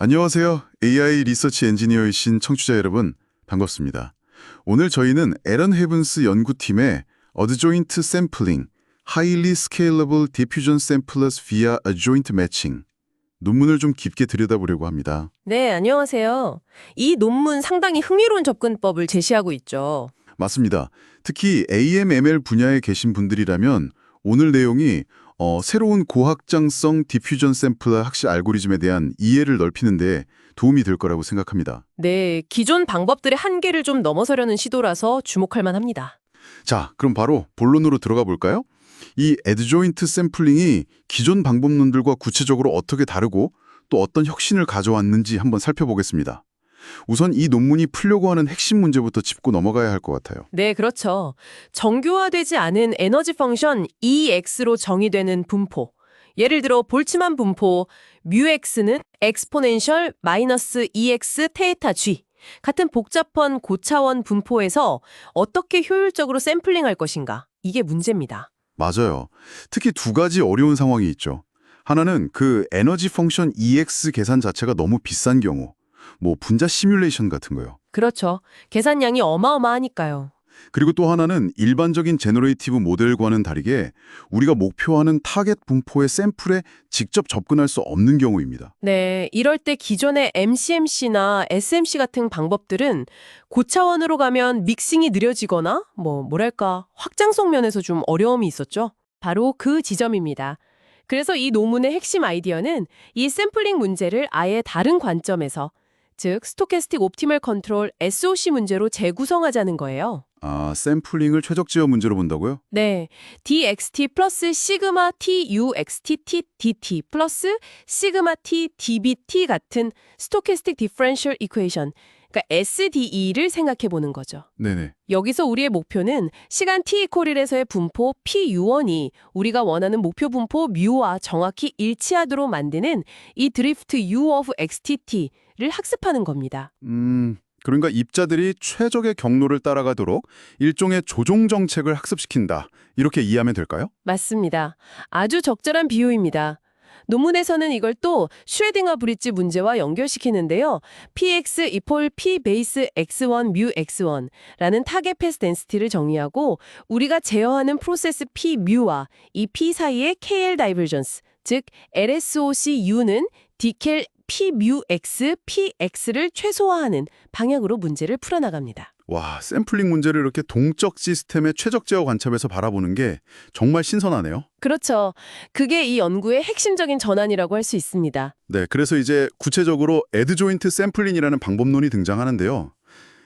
안녕하세요. AI 리서치 엔지니어이신 청취자 여러분, 반갑습니다. 오늘 저희는 에런 헤븐스 연구팀의 Adjoint Sampling, Highly Scalable Diffusion Samplers via Adjoint Matching 논문을 좀 깊게 들여다보려고 합니다. 네, 안녕하세요. 이 논문 상당히 흥미로운 접근법을 제시하고 있죠. 맞습니다. 특히 AMML 분야에 계신 분들이라면 오늘 내용이 새로운 고확장성 디퓨전 샘플러 학습 알고리즘에 대한 이해를 넓히는 데 도움이 될 거라고 생각합니다. 네, 기존 방법들의 한계를 좀 넘어서려는 시도라서 주목할 만합니다. 자, 그럼 바로 본론으로 들어가 볼까요? 이 애드조인트 샘플링이 기존 방법론들과 구체적으로 어떻게 다르고 또 어떤 혁신을 가져왔는지 한번 살펴보겠습니다. 우선 이 논문이 풀려고 하는 핵심 문제부터 짚고 넘어가야 할 것 같아요. 네, 그렇죠. 정교화되지 않은 에너지 펑션 EX로 정의되는 분포. 예를 들어 볼츠만 분포 뮤X는 엑스포넨셜 마이너스 EX 테이타 G 같은 복잡한 고차원 분포에서 어떻게 효율적으로 샘플링할 것인가. 이게 문제입니다. 맞아요. 특히 두 가지 어려운 상황이 있죠. 하나는 그 에너지 펑션 EX 계산 자체가 너무 비싼 경우, 분자 시뮬레이션 같은 거요. 그렇죠. 계산량이 어마어마하니까요. 그리고 또 하나는 일반적인 제너레이티브 모델과는 다르게 우리가 목표하는 타겟 분포의 샘플에 직접 접근할 수 없는 경우입니다. 네, 이럴 때 기존의 MCMC나 SMC 같은 방법들은 고차원으로 가면 믹싱이 느려지거나 확장성 면에서 좀 어려움이 있었죠. 바로 그 지점입니다. 그래서 이 논문의 핵심 아이디어는 이 샘플링 문제를 아예 다른 관점에서, 즉 스토캐스틱 옵티멀 컨트롤 SOC 문제로 재구성하자는 거예요. 아, 샘플링을 최적지어 문제로 본다고요? 네, DXT 플러스 시그마 T UXT T DT 플러스 시그마 T DBT 같은 스토캐스틱 디퍼런셜 이퀘이션, 그러니까 SDE를 생각해 보는 거죠. 네네. 여기서 우리의 목표는 시간 t=1에서의 분포 PU1이 우리가 원하는 목표 분포 뮤와 정확히 일치하도록 만드는 이 드리프트 U of XTT를 학습하는 겁니다. 그러니까 입자들이 최적의 경로를 따라가도록 일종의 조종 정책을 학습시킨다. 이렇게 이해하면 될까요? 맞습니다. 아주 적절한 비유입니다. 논문에서는 이걸 또 슈레딩거 브릿지 문제와 연결시키는데요. px equal p 베이스 x1 뮤 x1라는 타겟 패스 덴시티를 정의하고 우리가 제어하는 프로세스 p 뮤와 이 p 사이의 KL 다이버전스, 즉 LSOC U는 dkel p 뮤 x px를 최소화하는 방향으로 문제를 풀어나갑니다. 와, 샘플링 문제를 이렇게 동적 시스템의 최적지어 관점에서 바라보는 게 정말 신선하네요. 그렇죠. 그게 이 연구의 핵심적인 전환이라고 할 수 있습니다. 네, 그래서 이제 구체적으로 애드조인트 샘플링이라는 방법론이 등장하는데요.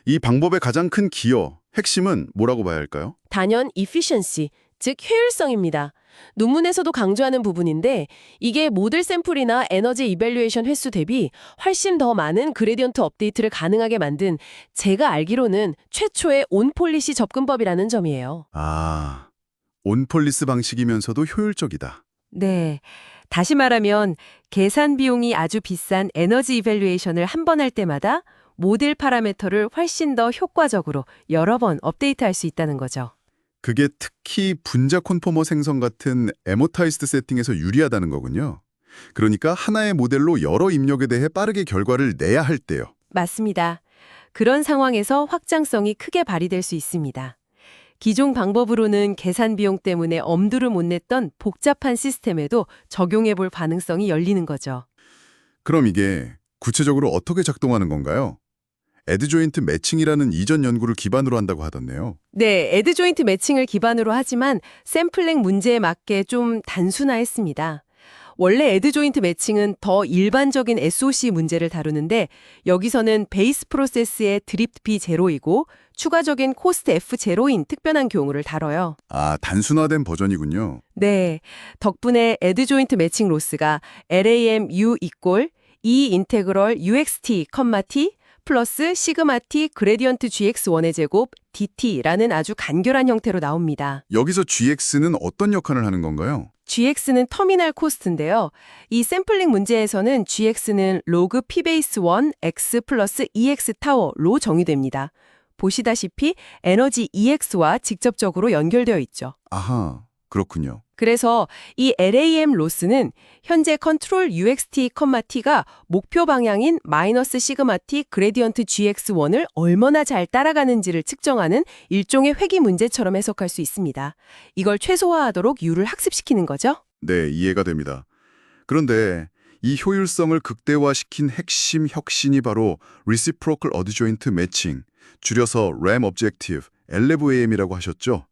이 방법의 가장 큰 기여, 핵심은 뭐라고 봐야 할까요? 단연 efficiency, 즉 효율성입니다. 논문에서도 강조하는 부분인데 이게 모델 샘플이나 에너지 이밸류에이션 횟수 대비 훨씬 더 많은 그레디언트 업데이트를 가능하게 만든 제가 알기로는 최초의 온폴리시 접근법이라는 점이에요. 아, 온폴리스 방식이면서도 효율적이다. 네. 다시 말하면 계산 비용이 아주 비싼 에너지 이밸류에이션을 한 번 할 때마다 모델 파라미터를 훨씬 더 효과적으로 여러 번 업데이트할 수 있다는 거죠. 그게 특히 분자 콘포머 생성 같은 에모타이스드 세팅에서 유리하다는 거군요. 그러니까 하나의 모델로 여러 입력에 대해 빠르게 결과를 내야 할 때요. 맞습니다. 그런 상황에서 확장성이 크게 발휘될 수 있습니다. 기존 방법으로는 계산 비용 때문에 엄두를 못 냈던 복잡한 시스템에도 적용해 볼 가능성이 열리는 거죠. 그럼 이게 구체적으로 어떻게 작동하는 건가요? 애드조인트 매칭이라는 이전 연구를 기반으로 한다고 하던데요. 네, 애드조인트 매칭을 기반으로 하지만 샘플링 문제에 맞게 좀 단순화했습니다. 원래 애드조인트 매칭은 더 일반적인 SOC 문제를 다루는데 여기서는 베이스 프로세스의 드리프트 B0이고 추가적인 코스트 F0인 특별한 경우를 다뤄요. 아, 단순화된 버전이군요. 네, 덕분에 애드조인트 매칭 로스가 LAM U 이꼴 E 인테그럴 UXT, T 플러스 시그마 T 그레디언트 GX1의 제곱 DT라는 아주 간결한 형태로 나옵니다. 여기서 GX는 어떤 역할을 하는 건가요? GX는 터미널 코스트인데요. 이 샘플링 문제에서는 GX는 로그 P 베이스 1 X 플러스 EX 타워로 정의됩니다. 보시다시피 에너지 EX와 직접적으로 연결되어 있죠. 아하, 그렇군요. 그래서 이 LAM 로스는 현재 컨트롤 UXT, T가 목표 방향인 마이너스 시그마 T 그레디언트 GX1을 얼마나 잘 따라가는지를 측정하는 일종의 회귀 문제처럼 해석할 수 있습니다. 이걸 최소화하도록 U를 학습시키는 거죠. 네, 이해가 됩니다. 그런데 이 효율성을 극대화시킨 핵심 혁신이 바로 Reciprocal Adjoint Matching, 줄여서 RAM Objective, LFAM이라고 하셨죠?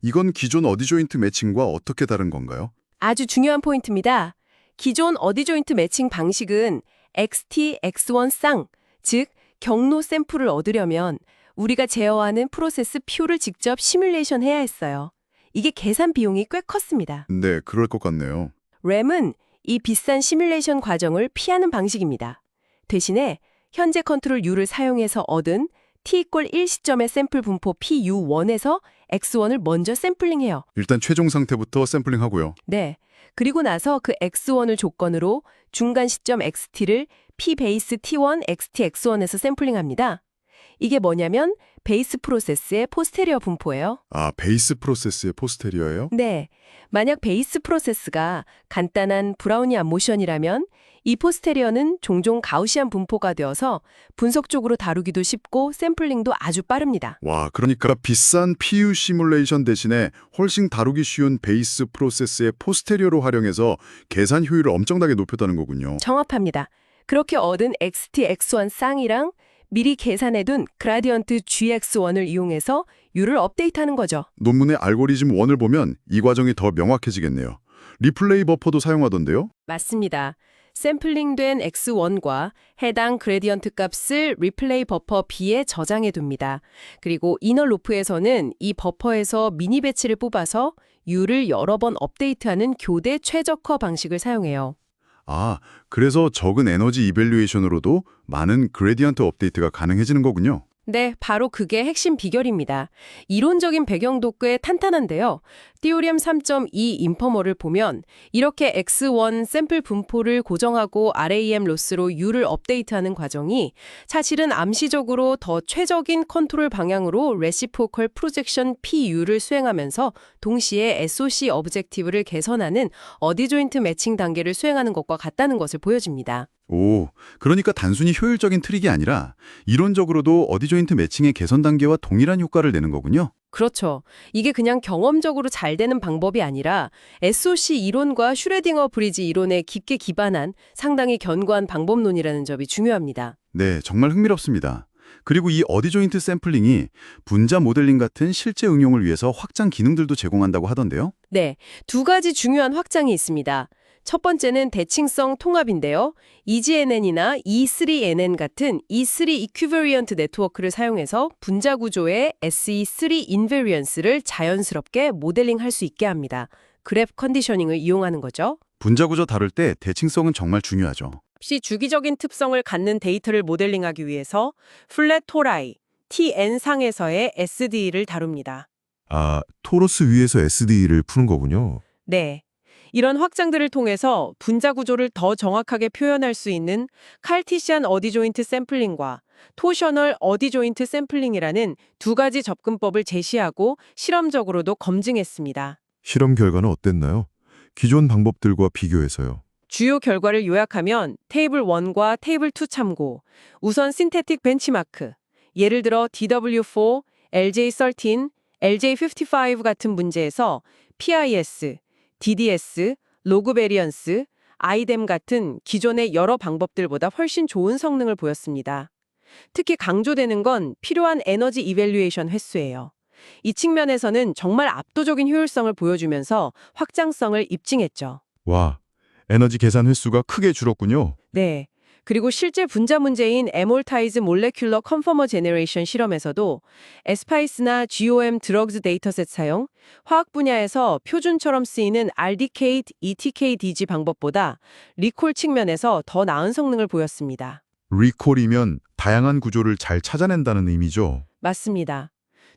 이건 기존 어디조인트 매칭과 어떻게 다른 건가요? 아주 중요한 포인트입니다. 기존 어디조인트 매칭 방식은 XT, X1 쌍, 즉 경로 샘플을 얻으려면 우리가 제어하는 프로세스 P를 직접 시뮬레이션 해야 했어요. 이게 계산 비용이 꽤 컸습니다. 네, 그럴 것 같네요. 램은 이 비싼 시뮬레이션 과정을 피하는 방식입니다. 대신에 현재 컨트롤 U를 사용해서 얻은 T=1 시점의 샘플 분포 PU1에서 X1을 먼저 샘플링해요. 일단 최종 상태부터 샘플링하고요. 네. 그리고 나서 그 X1을 조건으로 중간 시점 XT를 P 베이스 T1 XT X1에서 샘플링합니다. 이게 뭐냐면 베이스 프로세스의 포스테리어 분포예요. 아, 베이스 프로세스의 포스테리어예요? 네. 만약 베이스 프로세스가 간단한 브라우니안 모션이라면 이 포스테리어는 종종 가우시안 분포가 되어서 분석적으로 다루기도 쉽고 샘플링도 아주 빠릅니다. 와, 그러니까 비싼 PU 시뮬레이션 대신에 훨씬 다루기 쉬운 베이스 프로세스의 포스테리어로 활용해서 계산 효율을 엄청나게 높였다는 거군요. 정확합니다. 그렇게 얻은 XT X1 쌍이랑 미리 계산해둔 그라디언트 GX1을 이용해서 U를 업데이트하는 거죠. 논문의 알고리즘 1을 보면 이 과정이 더 명확해지겠네요. 리플레이 버퍼도 사용하던데요? 맞습니다. 샘플링된 X1과 해당 그레디언트 값을 리플레이 버퍼 B에 저장해 둡니다. 그리고 이너 루프에서는 이 버퍼에서 미니 배치를 뽑아서 U를 여러 번 업데이트하는 교대 최적화 방식을 사용해요. 아, 그래서 적은 에너지 이밸류에이션으로도 많은 그레디언트 업데이트가 가능해지는 거군요. 네, 바로 그게 핵심 비결입니다. 이론적인 배경도 꽤 탄탄한데요. 띠오리엄 3.2 인퍼머를 보면 이렇게 X1 샘플 분포를 고정하고 RAM 로스로 U를 업데이트하는 과정이 사실은 암시적으로 더 최적인 컨트롤 방향으로 레시포컬 프로젝션 PU를 수행하면서 동시에 SOC 오브젝티브를 개선하는 어디조인트 매칭 단계를 수행하는 것과 같다는 것을 보여줍니다. 오, 그러니까 단순히 효율적인 트릭이 아니라 이론적으로도 어디조인트 매칭의 개선 단계와 동일한 효과를 내는 거군요. 그렇죠. 이게 그냥 경험적으로 잘 되는 방법이 아니라 SOC 이론과 슈레딩어 브리지 이론에 깊게 기반한 상당히 견고한 방법론이라는 점이 중요합니다. 네, 정말 흥미롭습니다. 그리고 이 어디조인트 샘플링이 분자 모델링 같은 실제 응용을 위해서 확장 기능들도 제공한다고 하던데요. 네, 두 가지 중요한 확장이 있습니다. 첫 번째는 대칭성 통합인데요. EGNN이나 E3NN 같은 E3 이퀴버리언트 네트워크를 사용해서 분자 구조의 SE3 인베리언스를 자연스럽게 모델링할 수 있게 합니다. 그래프 컨디셔닝을 이용하는 거죠. 분자 구조 다룰 때 대칭성은 정말 중요하죠. 혹시 주기적인 특성을 갖는 데이터를 모델링하기 위해서 플랫 토라이, TN상에서의 SD를 다룹니다. 아, 토로스 위에서 SD를 푸는 거군요. 네. 이런 확장들을 통해서 분자 구조를 더 정확하게 표현할 수 있는 칼티시안 어디조인트 샘플링과 토셔널 어디조인트 샘플링이라는 두 가지 접근법을 제시하고 실험적으로도 검증했습니다. 실험 결과는 어땠나요? 기존 방법들과 비교해서요. 주요 결과를 요약하면 테이블 1과 테이블 2 참고, 우선 신테틱 벤치마크, 예를 들어 DW4, LJ13, LJ55 같은 문제에서 PIS, DDS, 로그 베리언스, 아이뎀 같은 기존의 여러 방법들보다 훨씬 좋은 성능을 보였습니다. 특히 강조되는 건 필요한 에너지 이밸류에이션 횟수예요. 이 측면에서는 정말 압도적인 효율성을 보여주면서 확장성을 입증했죠. 와, 에너지 계산 횟수가 크게 줄었군요. 네. 그리고 실제 분자 문제인 에몰타이즈 몰레큘러 컨퍼머 제너레이션 실험에서도 에스파이스나 GOM 드러그즈 데이터셋 사용, 화학 분야에서 표준처럼 쓰이는 RDK, ETK-DG 방법보다 리콜 측면에서 더 나은 성능을 보였습니다. 리콜이면 다양한 구조를 잘 찾아낸다는 의미죠. 맞습니다.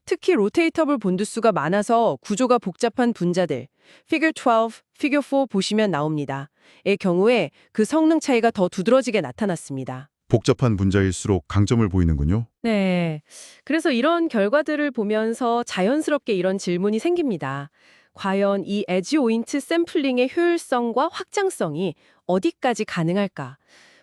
특히 로테이터블 본드수가 많아서 구조가 복잡한 분자들, Figure 12, Figure 4 보시면 나옵니다. 의 경우에 그 성능 차이가 더 두드러지게 나타났습니다. 복잡한 분자일수록 강점을 보이는군요. 네. 그래서 이런 결과들을 보면서 자연스럽게 이런 질문이 생깁니다. 과연 이 에지 오인트 샘플링의 효율성과 확장성이 어디까지 가능할까?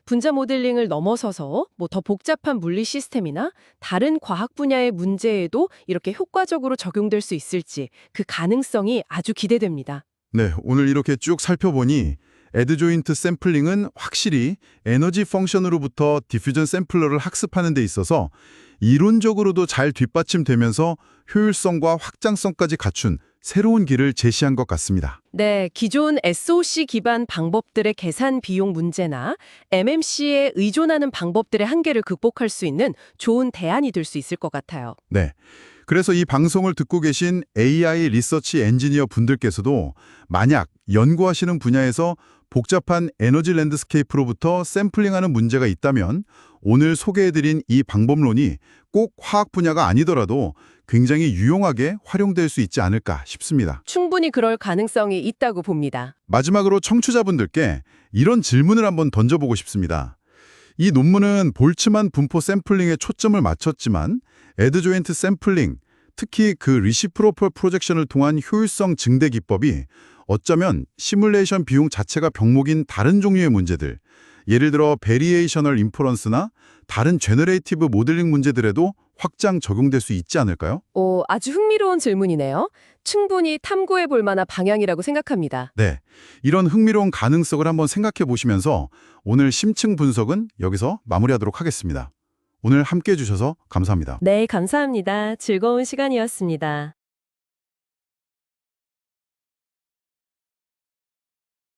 분자 모델링을 넘어서서 뭐 더 복잡한 물리 시스템이나 다른 과학 분야의 문제에도 이렇게 효과적으로 적용될 수 있을지 그 가능성이 아주 기대됩니다. 네, 오늘 이렇게 쭉 살펴보니 애드조인트 샘플링은 확실히 에너지 펑션으로부터 디퓨전 샘플러를 학습하는 데 있어서 이론적으로도 잘 뒷받침되면서 효율성과 확장성까지 갖춘 새로운 길을 제시한 것 같습니다. 네, 기존 SOC 기반 방법들의 계산 비용 문제나 MMC에 의존하는 방법들의 한계를 극복할 수 있는 좋은 대안이 될 수 있을 것 같아요. 네. 그래서 이 방송을 듣고 계신 AI 리서치 엔지니어 분들께서도 만약 연구하시는 분야에서 복잡한 에너지 랜드스케이프로부터 샘플링하는 문제가 있다면 오늘 소개해드린 이 방법론이 꼭 화학 분야가 아니더라도 굉장히 유용하게 활용될 수 있지 않을까 싶습니다. 충분히 그럴 가능성이 있다고 봅니다. 마지막으로 청취자분들께 이런 질문을 한번 던져보고 싶습니다. 이 논문은 볼츠만 분포 샘플링에 초점을 맞췄지만 애드조인트 샘플링, 특히 그 리시프로폴 프로젝션을 통한 효율성 증대 기법이 어쩌면 시뮬레이션 비용 자체가 병목인 다른 종류의 문제들, 예를 들어 베리에이셔널 인퍼런스나 다른 제너레이티브 모델링 문제들에도 확장 적용될 수 있지 않을까요? 오, 아주 흥미로운 질문이네요. 충분히 탐구해 볼 만한 방향이라고 생각합니다. 네, 이런 흥미로운 가능성을 한번 생각해 보시면서 오늘 심층 분석은 여기서 마무리하도록 하겠습니다. 오늘 함께해 주셔서 감사합니다. 네, 감사합니다. 즐거운 시간이었습니다.